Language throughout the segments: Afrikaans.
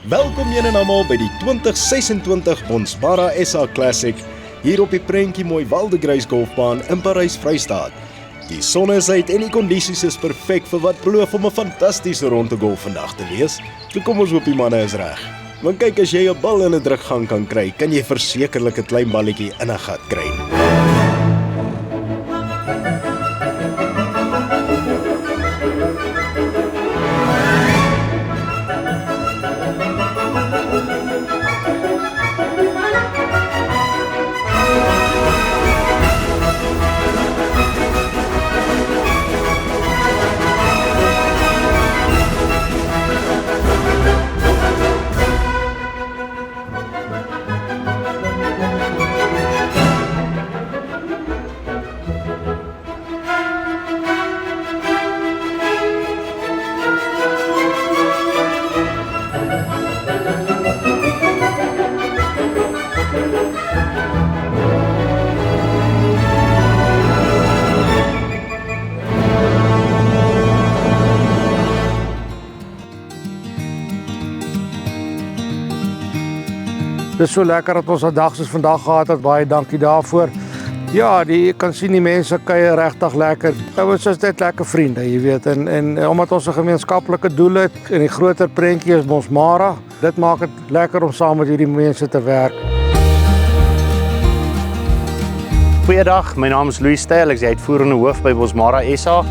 Welkom julle en almal by die 2026 Bonsmara SA Classic hier op die prentjie mooi Waldegruis golfbaan in Parys, Vrystaat. Die son is uit en die kondisies is perfek vir wat beloof om 'n fantastiese ronde golf vandag te wees. So kom ons hoop die manne is reg. Want kyk, as jy 'n bal in 'n drukgang kan kry, kan jy versekerlik 'n klein balletjie in 'n gat kry. Dit is so lekker dat ons 'n dag soos vandag gehad het. Baie dankie daarvoor. Ja, jy kan sien die mense kuier regtig lekker. Ons is net lekker vriende, jy weet. En omdat ons 'n gemeenskaplike doel het en die groter prentjie is Bonsmara, dit maak dit lekker om saam met hierdie mense te werk. Goeiedag, my naam is Louis Styl, ek is die uitvoerende hoof by Bonsmara SA.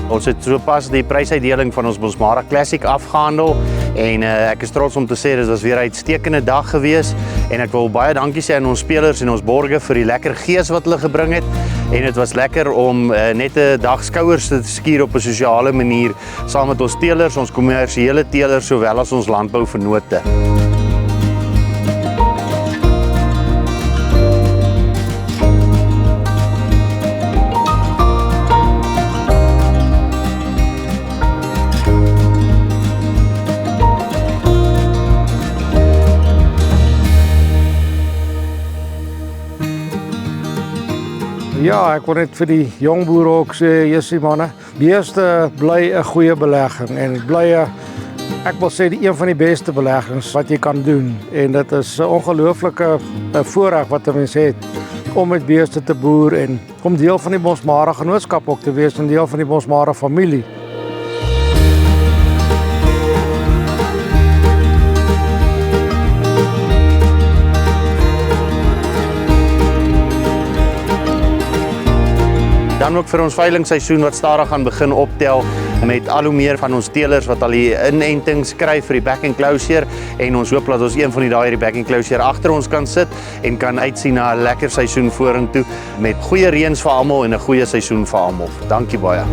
Ons het sopas die prysuitdeling van ons Bonsmara Classic afgehandel en ek is trots om te sê dit was weer 'n uitstekende dag gewees en ek wil baie dankie sê aan ons spelers en ons borgers vir die lekker gees wat hulle gebring het en dit was lekker om net 'n dag skouers te skuur op 'n sosiale manier saam met ons teelers, ons kommersiële teelers sowel as ons landbouvennote. Ja, ek wil net vir die jong boere ook sê, jessie manne, beeste bly 'n goeie belegging en bly ek wil sê een van die beste beleggings wat jy kan doen en dit is 'n ongelooflike voorreg wat 'n mens het om met beeste te boer en om deel van die Bonsmara genootskap ook te wees en deel van die Bonsmara familie. Dan ook vir ons veilingsseisoen wat stadig gaan begin optel met al hoe meer van ons teelers wat al die inentings kry vir die back enclosure en ons hoop dat ons een van die daai hierdie back enclosure agter ons kan sit en kan uitsien na 'n lekker seisoen vorentoe met goeie reëns vir almal en 'n goeie seisoen vir almal. Dankie baie.